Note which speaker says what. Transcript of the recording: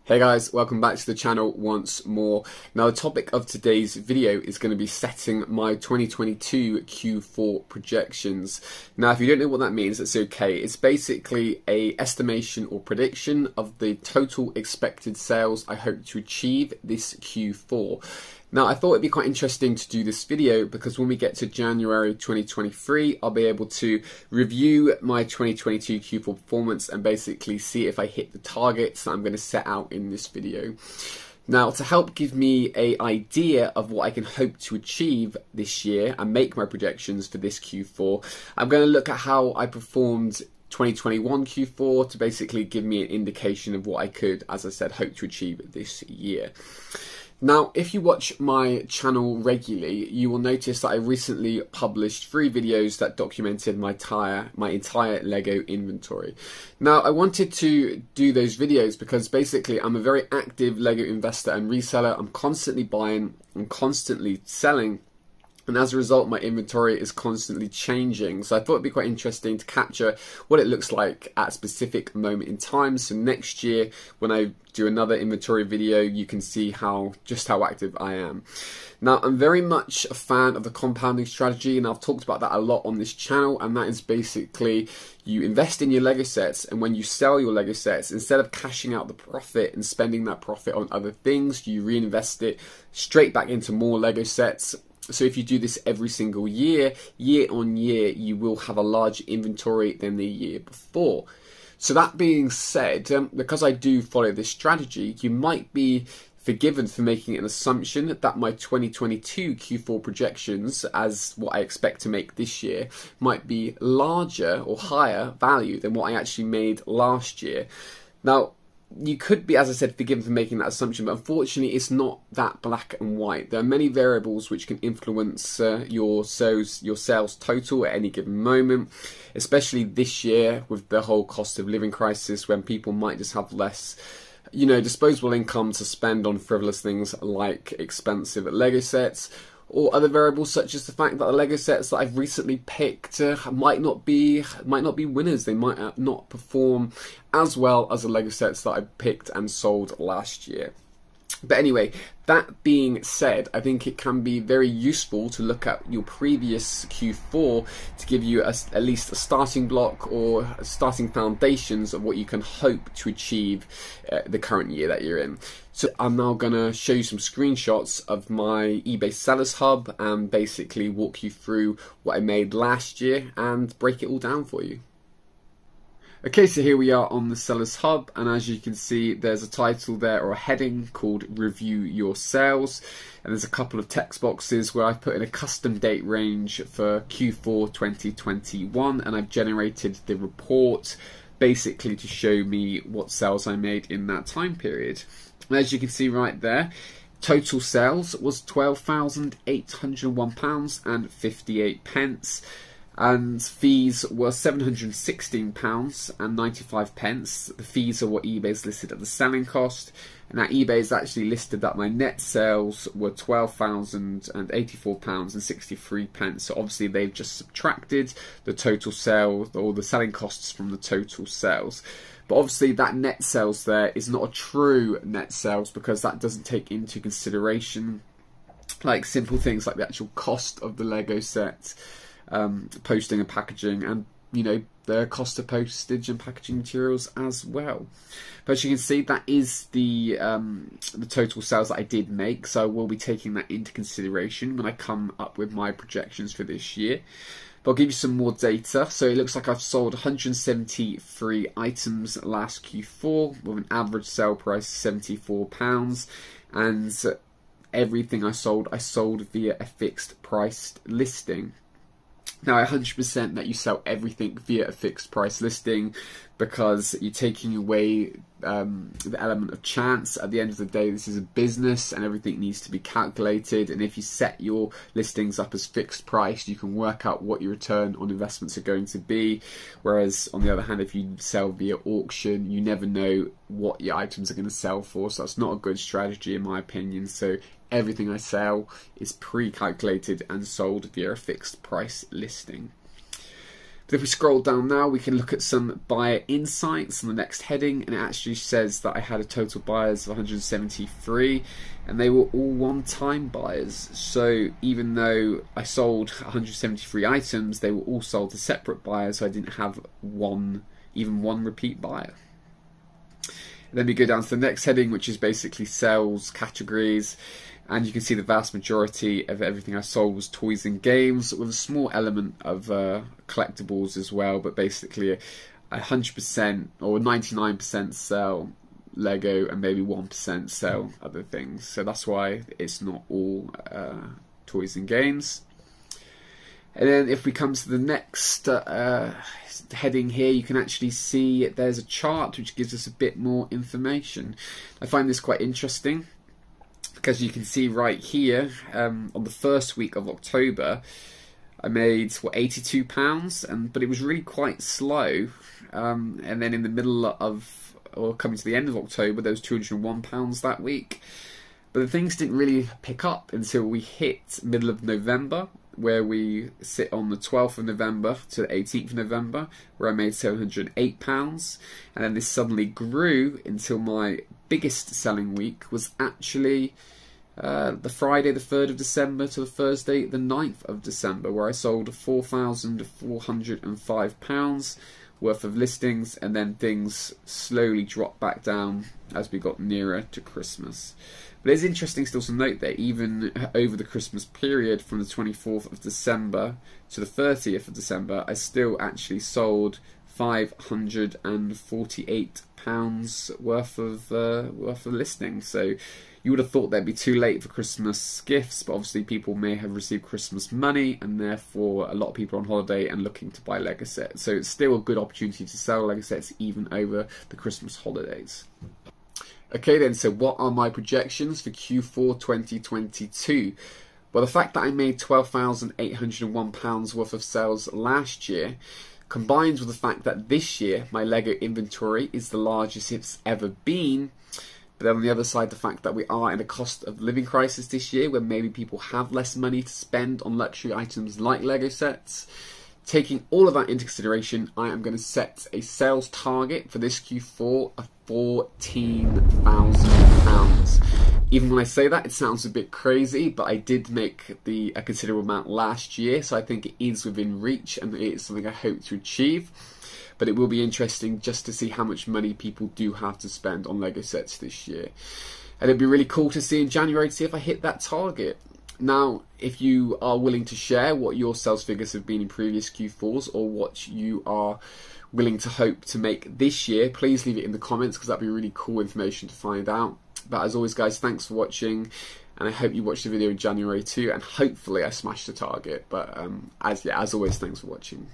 Speaker 1: Hey guys, welcome back to the channel once more. Now the topic of today's video is going to be setting my 2022 Q4 projections. Now if you don't know what that means, that's okay. It's basically a estimation or prediction of the total expected sales I hope to achieve this Q4. Now I thought it'd be quite interesting to do this video because when we get to January 2023, I'll be able to review my 2022 Q4 performance and basically see if I hit the targets that I'm going to set out in this video. Now to help give me an idea of what I can hope to achieve this year and make my projections for this Q4, I'm going to look at how I performed 2021 Q4 to basically give me an indication of what I could, as I said, hope to achieve this year. Now, if you watch my channel regularly, you will notice that I recently published 3 videos that documented my entire Lego inventory. Now, I wanted to do those videos because basically I'm a very active Lego investor and reseller. I'm constantly buying and constantly selling. And as a result, my inventory is constantly changing. So I thought it'd be quite interesting to capture what it looks like at a specific moment in time. So next year, when I do another inventory video, you can see just how active I am. Now, I'm very much a fan of the compounding strategy, and I've talked about that a lot on this channel. And that is basically you invest in your Lego sets, and when you sell your Lego sets, instead of cashing out the profit and spending that profit on other things, you reinvest it straight back into more Lego sets. So if you do this every single year, year on year, you will have a larger inventory than the year before. So that being said, because I do follow this strategy, you might be forgiven for making an assumption that my 2022 Q4 projections, as what I expect to make this year, might be larger or higher value than what I actually made last year. Now, you could be, as I said, forgiven for making that assumption, but unfortunately it's not that black and white. There are many variables which can influence your sales total at any given moment, especially this year with the whole cost of living crisis, when people might just have less disposable income to spend on frivolous things like expensive Lego sets, or other variables such as the fact that the Lego sets that I've recently picked might not be winners. They might not perform as well as the Lego sets that I picked and sold last year. But anyway, that being said, I think it can be very useful to look at your previous Q4 to give you at least a starting block or starting foundations of what you can hope to achieve the current year that you're in. So I'm now going to show you some screenshots of my eBay Sellers Hub and basically walk you through what I made last year and break it all down for you. Okay, so here we are on the Sellers Hub, and as you can see, there's a title there or a heading called Review Your Sales, and there's a couple of text boxes where I've put in a custom date range for Q4 2021, and I've generated the report basically to show me what sales I made in that time period. And as you can see right there, total sales was £12,801.58. and fees were £716.95. The fees are what eBay's listed at the selling cost, and now eBay's actually listed that my net sales were £12,084.63. So obviously they've just subtracted the total sale or the selling costs from the total sales. But obviously that net sales there is not a true net sales because that doesn't take into consideration like simple things like the actual cost of the Lego set, posting and packaging, and the cost of postage and packaging materials as well. But as you can see, that is the total sales that I did make, so I will be taking that into consideration when I come up with my projections for this year. But I'll give you some more data. So it looks like I've sold 173 items last Q4 with an average sale price of £74, and everything I sold via a fixed price listing. Now, 100% that you sell everything via a fixed price listing because you're taking away the element of chance. At the end of the day, this is a business and everything needs to be calculated. And if you set your listings up as fixed price, you can work out what your return on investments are going to be. Whereas, on the other hand, if you sell via auction, you never know what your items are going to sell for. So that's not a good strategy in my opinion. So everything I sell is pre-calculated and sold via a fixed price listing. But if we scroll down now, we can look at some buyer insights on the next heading, and it actually says that I had a total buyers of 173, and they were all one-time buyers. So even though I sold 173 items, they were all sold to separate buyers, so I didn't have even one repeat buyer. And then we go down to the next heading, which is basically sales categories. And you can see the vast majority of everything I sold was toys and games, with a small element of collectibles as well, but basically 100% or 99% sell Lego and maybe 1% sell other things. So that's why it's not all toys and games. And then if we come to the next heading here, you can actually see there's a chart which gives us a bit more information. I find this quite interesting, because you can see right here, on the first week of October, I made, what, £82, but it was really quite slow. And then in the middle of, or coming to the end of October, there was £201 that week. But the things didn't really pick up until we hit middle of November, where we sit on the 12th of November to the 18th of November, where I made £708. And then this suddenly grew until my biggest selling week was actually the Friday the 3rd of December to the Thursday the 9th of December, where I sold £4,405 worth of listings, and then things slowly dropped back down as we got nearer to Christmas. But it's interesting still to note that even over the Christmas period from the 24th of December to the 30th of December, I still actually sold £548 worth of listings. So you would have thought they'd be too late for Christmas gifts, but obviously people may have received Christmas money, and therefore a lot of people are on holiday and looking to buy Lego sets. So it's still a good opportunity to sell Lego sets even over the Christmas holidays. Okay then, so what are my projections for Q4 2022? Well, the fact that I made £12,801 worth of sales last year, combined with the fact that this year my Lego inventory is the largest it's ever been, but then on the other side, the fact that we are in a cost of living crisis this year, where maybe people have less money to spend on luxury items like Lego sets. Taking all of that into consideration, I am going to set a sales target for this Q4 of £14,000. Even when I say that, it sounds a bit crazy, but I did make a considerable amount last year, so I think it is within reach, and it is something I hope to achieve. But it will be interesting just to see how much money people do have to spend on Lego sets this year. And it'd be really cool to see in January to see if I hit that target. Now, if you are willing to share what your sales figures have been in previous Q4s, or what you are willing to hope to make this year, please leave it in the comments, because that'd be really cool information to find out. But as always, guys, thanks for watching, and I hope you watched the video in January too, and hopefully I smashed the target. But as always, thanks for watching.